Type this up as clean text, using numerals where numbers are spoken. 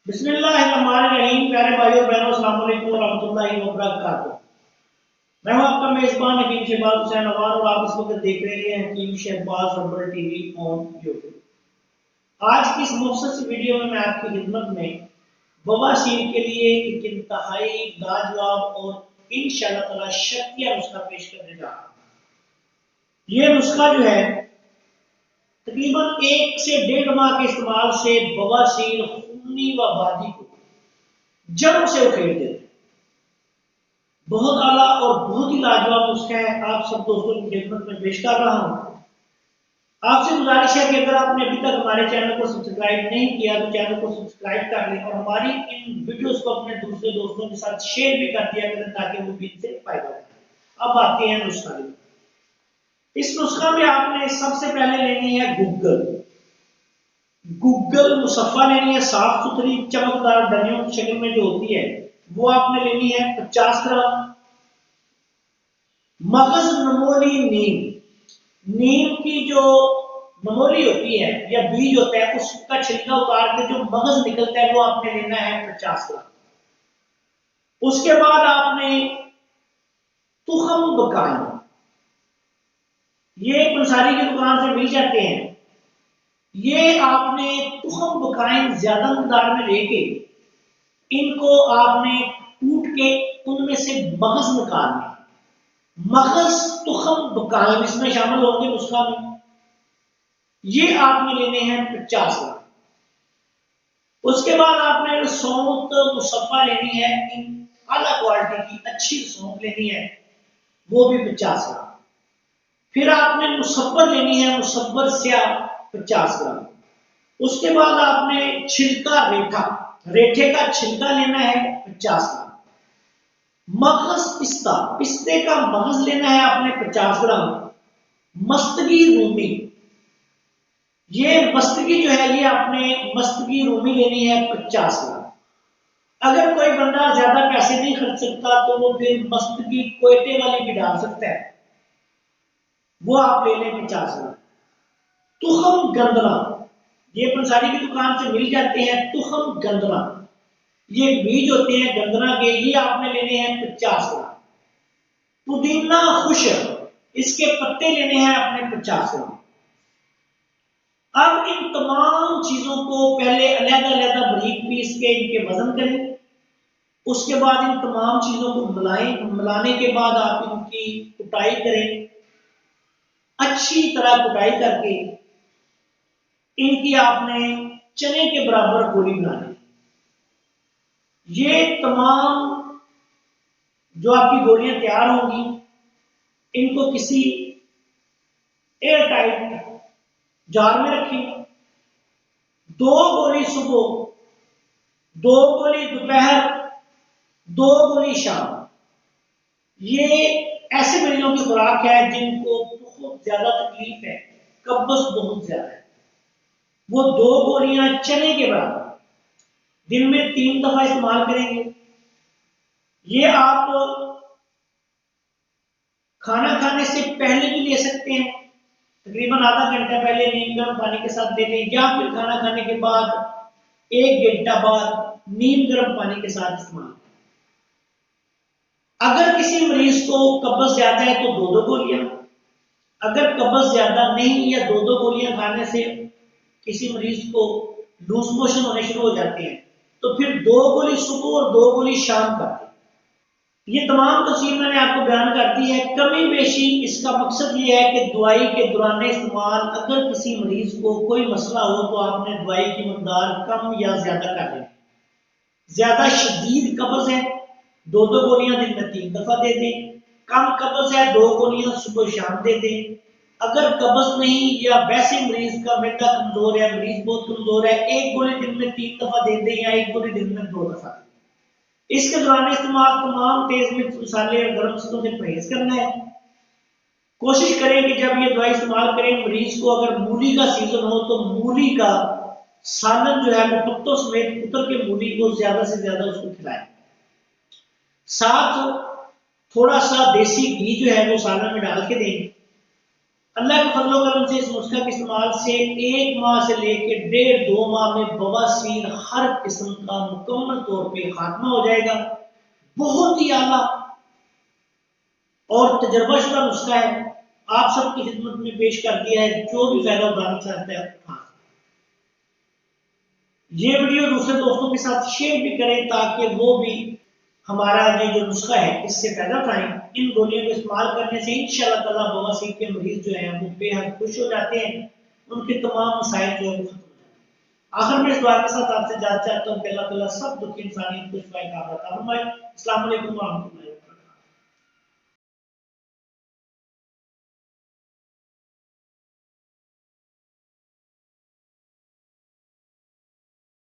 بسم اللہ الرحمن الرحیم۔ پیارے بھائیو بہنوں، السلام علیکم ورحمۃ اللہ وبرکاتہ۔ میں ہوں آپ کا میزبان حکیم شہباز حسین عوان اور آپ اس وقت دیکھ رہے ہیں Hakeem Shahbaz herbal TV on آن یوٹیوب۔ آج کی اس مختصر ویڈیو میں آپ کی خدمت میں بواسیر کے لیے ایک انتہائی لاجواب اور انشاءاللہ تعالی شکیہ نسخہ پیش کرنے جا رہا ہوں۔ یہ نسخہ جو ہے تقریباً 1 سے 1.5 ماہ کے استعمال سے بواسیر خونی و بادی کو جڑوں سے اکھیڑ دیتے ہیں۔ بہت اعلیٰ اور بہت ہی لاجواب نسخہ ہے، آپ سب دوستوں کی خدمت میں پیش کر رہا ہوں۔ آپ سے گزارش ہے کہ اگر آپ نے ابھی تک ہمارے چینل کو سبسکرائب نہیں کیا تو چینل کو سبسکرائب کر لیں اور ہماری ان ویڈیوز کو اپنے دوسرے دوستوں کے ساتھ شیئر بھی کر دیا کریں تاکہ وہ بھی ان سے فائدہ اٹھائیں۔ اب آتے ہیں نسخہ کی۔ اس نسخہ میں آپ نے سب سے پہلے لینی ہے گوگل مصفہ لینی ہے، صاف ستھری چمکدار ڈلیوں کی شکل میں جو ہوتی ہے وہ آپ نے لینی ہے 50 گرام۔ مغز نمولی نیم کی جو نمولی ہوتی ہے یا بیج ہوتا ہے اس کا چھلکا اتار کے جو مغز نکلتا ہے وہ آپ نے لینا ہے 50 گرام۔ اس کے بعد آپ نے تخم بکائیں، یہ پنساری کی دکان سے مل جاتے ہیں۔ یہ آپ نے تخم بکائیں زیادہ مقدار میں لے کے ان کو آپ نے ٹوٹ کے ان میں سے مغز نکالنے، مغز تخم بکائیں اس میں شامل ہوں گے نسخہ میں۔ یہ آپ نے لینے ہیں 50 گرام۔ اس کے بعد آپ نے سونت مصفہ لینی ہے، اعلیٰ کوالٹی کی اچھی سونت لینی ہے، وہ بھی 50 گرام۔ پھر آپ نے مصبر لینی ہے، مصبر سیاہ 50 گرام۔ اس کے بعد آپ نے چھلکا ریٹھے کا چھلکا لینا ہے 50 گرام۔ مغز پستے کا مغز لینا ہے آپ نے 50 گرام۔ مستگی رومی، یہ مستگی جو ہے یہ آپ نے مستگی رومی لینی ہے 50 گرام۔ اگر کوئی بندہ زیادہ پیسے نہیں خرچ سکتا تو وہ پھر مستگی کوئٹے والی بھی ڈال سکتا ہے، وہ آپ لے لیں 50 گرام۔ تخم گندنا، یہ پنساری کی دکان سے مل جاتے ہیں۔ تخم گندنا، یہ بیج ہوتے ہیں گندنا کے، یہ آپ نے لینے ہیں 50 گرام۔ پودینہ خشک، اس کے پتے لینے ہیں اپنے 50 گرام۔ اب ان تمام چیزوں کو پہلے علیحدہ باریک پیس کے ان کے وزن کریں، اس کے بعد ان تمام چیزوں کو ملانے کے بعد آپ ان کی کٹائی کریں، اچھی طرح کٹائی کر کے ان کی آپ نے چنے کے برابر گولی بنانی۔ یہ تمام جو آپ کی گولیاں تیار ہوں گی ان کو کسی ایئر ٹائٹ جار میں رکھیں۔ 2 گولی صبح، 2 گولی دوپہر، 2 گولی شام۔ یہ ایسے مریضوں کی خوراک ہے جن کو بہت زیادہ تکلیف ہے، قبض بہت زیادہ ہے، وہ 2 گولیاں چنے کے برابر دن میں 3 دفعہ استعمال کریں گے۔ یہ آپ کھانا کھانے سے پہلے بھی لے سکتے ہیں، تقریباً آدھا گھنٹہ پہلے نیم گرم پانی کے ساتھ لے لیں، یا پھر کھانا کھانے کے بعد 1 گھنٹہ بعد نیم گرم پانی کے ساتھ استعمال۔ اگر کسی مریض کو قبض زیادہ ہے تو 2 گولیاں، اگر قبض زیادہ نہیں یا 2 گولیاں کھانے سے کسی مریض کو لوز موشن ہونے شروع ہو جاتے ہیں تو پھر 2 گولی صبح اور 2 گولی شام کا۔ یہ تمام تفصیل میں نے آپ کو بیان کر دی ہے۔ کمی بیشی اس کا مقصد یہ ہے کہ دوائی کے دوران استعمال اگر کسی مریض کو کوئی مسئلہ ہو تو آپ نے دوائی کی مقدار کم یا زیادہ کر دیں۔ زیادہ شدید قبض ہے 2 گولیاں دن میں 3 دفعہ دے دیں، کم قبض ہے 2 گولیاں صبح شام دے دیں۔ اگر قبض نہیں یا ویسے مریض کا معدہ کمزور ہے، مریض بہت کمزور ہے، 1 گولی دن میں 3 دفعہ دے دیں یا 1 گولی دن میں 2 دفعہ دیں۔ اس کے دوران استعمال تمام تیز مرچ مسالے اور گرم چیزوں سے پرہیز کرنا ہے۔ کوشش کریں کہ جب یہ دوائی استعمال کریں مریض کو اگر مولی کا سیزن ہو تو مولی کا سالن جو ہے وہ پتوں سمیت کتر کے مولی کو زیادہ سے زیادہ اس کو کھلائیں، ساتھ تھوڑا سا دیسی گھی جو ہے وہ سالن میں ڈال کے دیں۔ اللہ کے فضل و کرم سے اس نسخہ کے استعمال استعمال سے 1 ماہ سے لے کے 1.5-2 ماہ میں بواسیر ہر قسم کا مکمل طور پہ خاتمہ ہو جائے گا۔ بہت ہی اعلیٰ اور تجربہ شدہ نسخہ ہے، آپ سب کی خدمت میں پیش کر دیا ہے، جو بھی فائدہ اٹھانا چاہتا ہے ہاں۔ یہ ویڈیو دوسرے دوستوں کے ساتھ شیئر بھی کریں تاکہ وہ بھی ہمارا یہ جو نسخہ ہے اس سے فائدہ اٹھائیں۔ ان گولیوں کو استعمال کرنے سے انشاءاللہ تعالیٰ بواسیر کے مریض جو ہیں وہ بے حد خوش ہو جاتے ہیں، ان کے تمام مسائل جو ہے وہ ختم ہو جاتے ہیں۔ آخر میں اس دعا کے ساتھ آپ سے اجازت چاہتا ہوں کہ اللہ تعالیٰ سب دکھی انسانیت کو شفائے کاملہ عطا فرمائے۔ السلام علیکم ورحمۃ اللہ۔